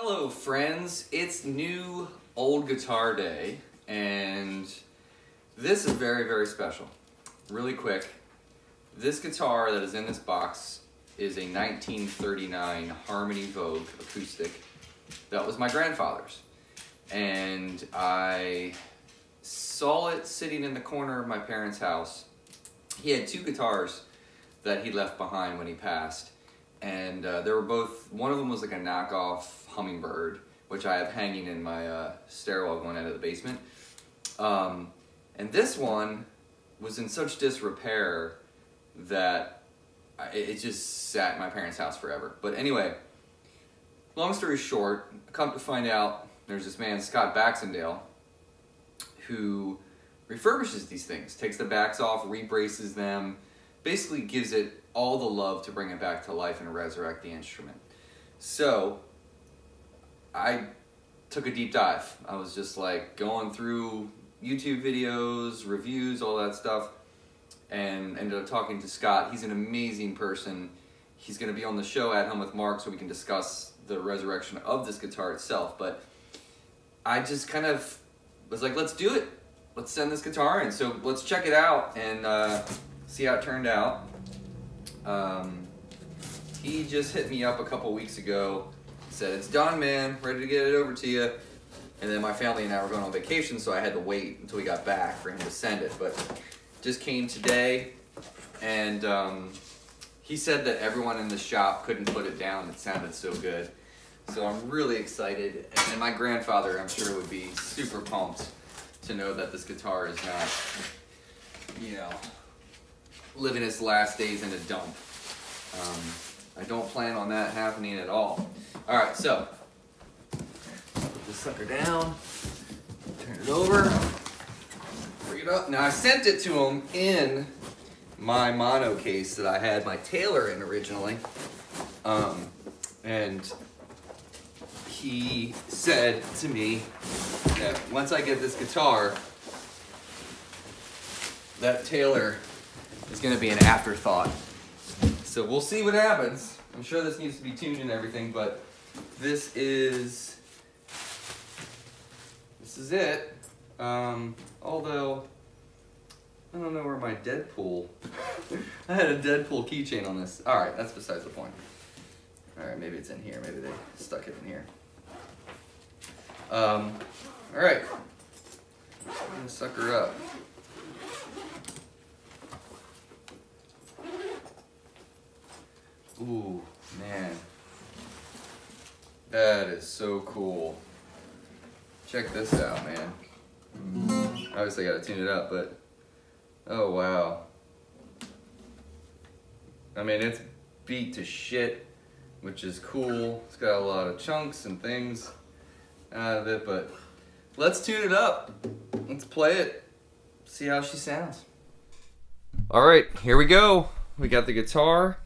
Hello friends, it's new old guitar day and this is very special. Really quick, this guitar that is in this box is a 1939 Harmony Vogue acoustic that was my grandfather's, and I saw it sitting in the corner of my parents' house. He had two guitars that he left behind when he passed, and they were both, one of them was like a knockoff Hummingbird, which I have hanging in my stairwell going out of the basement, and this one was in such disrepair that it just sat in my parents' house forever. But anyway, long story short, come to find out there's this man, Scott Baxendale, who refurbishes these things, takes the backs off, rebraces them, basically gives it all the love to bring it back to life and resurrect the instrument. So I took a deep dive. I was just like going through YouTube videos, reviews, all that stuff, and ended up talking to Scott. He's an amazing person. He's going to be on the show At Home with Mark so we can discuss the resurrection of this guitar itself. But I just kind of was like, let's do it. Let's send this guitar in. So let's check it out and see how it turned out. He just hit me up a couple weeks ago, said, it's done, man, ready to get it over to you. And then my family and I were going on vacation, so I had to wait until we got back for him to send it. But just came today, and he said that everyone in the shop couldn't put it down. It sounded so good. So I'm really excited. And my grandfather, I'm sure, would be super pumped to know that this guitar is not, you know, living its last days in a dump. I don't plan on that happening at all. All right, so put this sucker down, turn it over, bring it up. Now I sent it to him in my mono case that I had my Taylor in originally, and he said to me that once I get this guitar, that Taylor is going to be an afterthought. So we'll see what happens. I'm sure this needs to be tuned and everything, but this is it. Although I don't know where my Deadpool. I had a Deadpool keychain on this. All right, that's besides the point. All right, maybe it's in here. Maybe they stuck it in here. All right, I'm gonna suck her up. Ooh, man. That is so cool. Check this out, man. Obviously I gotta tune it up, but oh wow. I mean, it's beat to shit, which is cool. It's got a lot of chunks and things out of it, but let's tune it up. Let's play it, see how she sounds. All right, here we go. We got the guitar.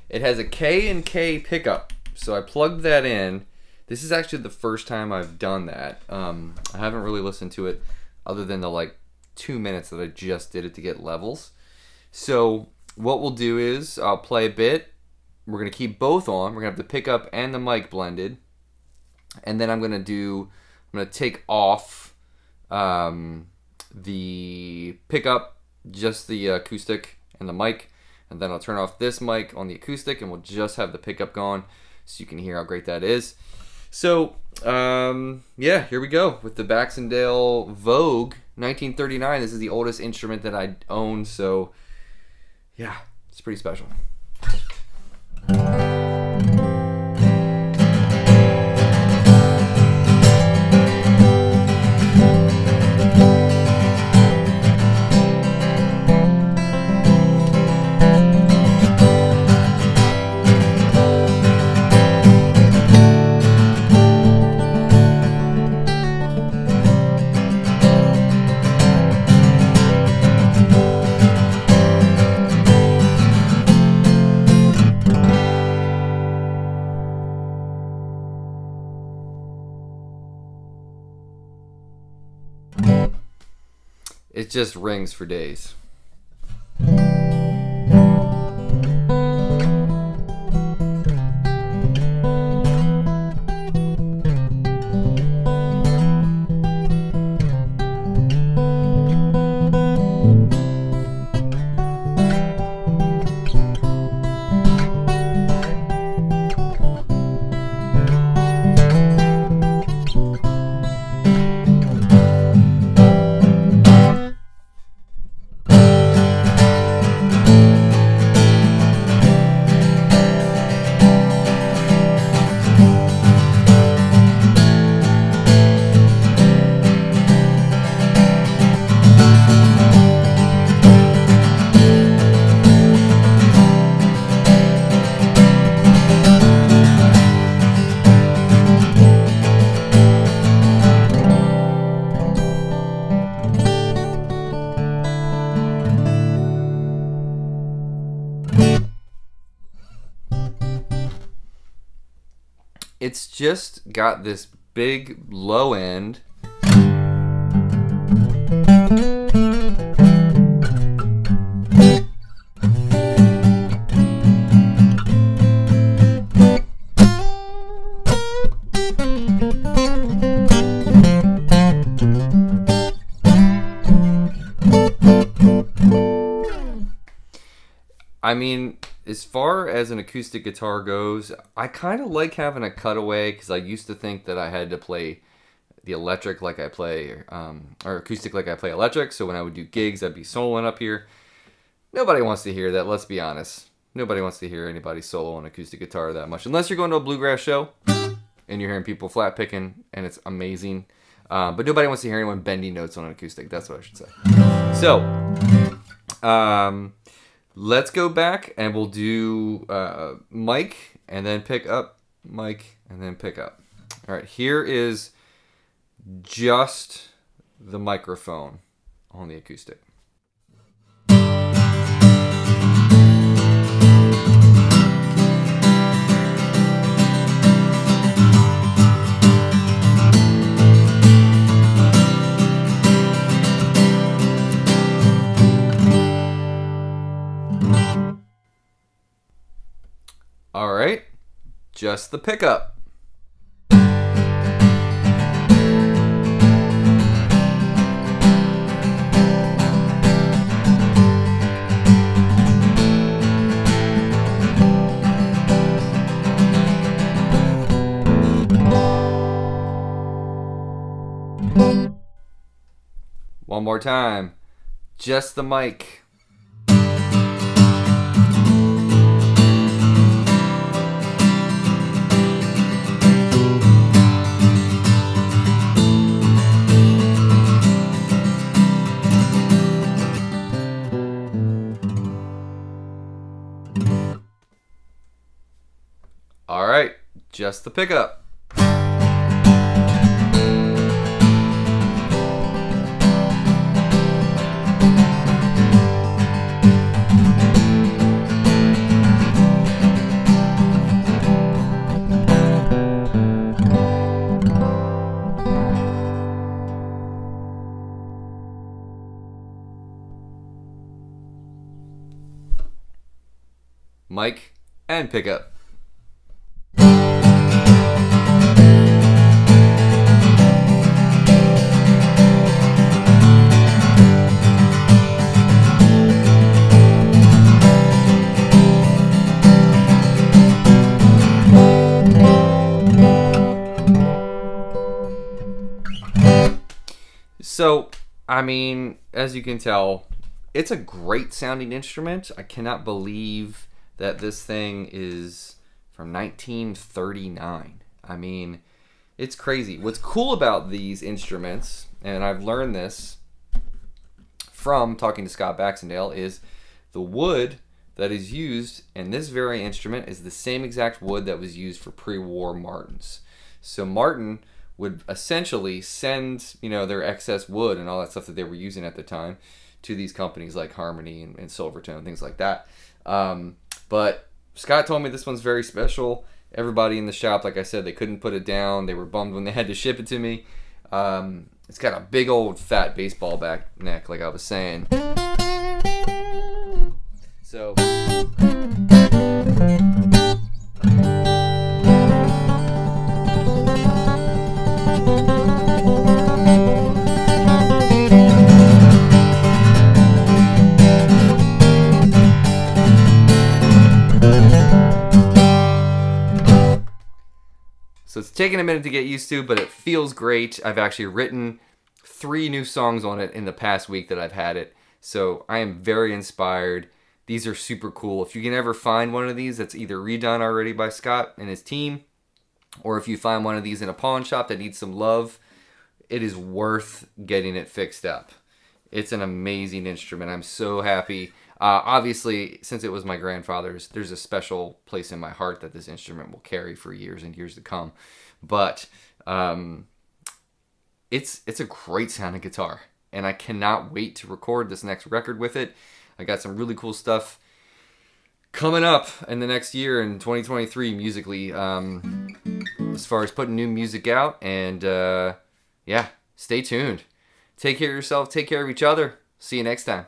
It has a K&K pickup, so I plugged that in. This is actually the first time I've done that. I haven't really listened to it other than the like 2 minutes that I just did it to get levels. So what we'll do is I'll play a bit. We're gonna keep both on. We're gonna have the pickup and the mic blended, and then I'm gonna take off the pickup, just the acoustic and the mic. And then I'll turn off this mic on the acoustic and we'll just have the pickup gone so you can hear how great that is. So, yeah, here we go with the Baxendale Vogue 1939. This is the oldest instrument that I own, so yeah, it's pretty special. It just rings for days. it's just got this big low end. I mean, as far as an acoustic guitar goes, I kind of like having a cutaway because I used to think that I had to play the electric like I play, or acoustic like I play electric. So when I would do gigs, I'd be soloing up here. Nobody wants to hear that, let's be honest. Nobody wants to hear anybody solo on acoustic guitar that much. Unless you're going to a bluegrass show and you're hearing people flat picking and it's amazing. But nobody wants to hear anyone bending notes on an acoustic. That's what I should say. So, let's go back and we'll do mic and then pick up, mic and then pick up. All right, here is just the microphone on the acoustic. All right, just the pickup. One more time, just the mic. All right, just the pickup. Mic and pickup. So, I mean, as you can tell, it's a great sounding instrument. I cannot believe that this thing is from 1939. I mean, it's crazy. What's cool about these instruments, and I've learned this from talking to Scott Baxendale, is the wood that is used in this very instrument is the same exact wood that was used for pre-war Martins. So Martin would essentially send, you know, their excess wood and all that stuff that they were using at the time to these companies like Harmony and Silvertone, things like that. But Scott told me this one's very special. Everybody in the shop, like I said, they couldn't put it down. They were bummed when they had to ship it to me. It's got a big old fat baseball back neck, like I was saying. So it's taken a minute to get used to, but it feels great. I've actually written 3 new songs on it in the past week that I've had it. So I am very inspired. These are super cool. If you can ever find one of these that's either redone already by Scott and his team, or if you find one of these in a pawn shop that needs some love, it is worth getting it fixed up. It's an amazing instrument. I'm so happy. Obviously, since it was my grandfather's, there's a special place in my heart that this instrument will carry for years and years to come. But it's a great sounding guitar, and I cannot wait to record this next record with it. I got some really cool stuff coming up in the next year in 2023 musically. as far as putting new music out. And yeah, stay tuned. Take care of yourself. Take care of each other. See you next time.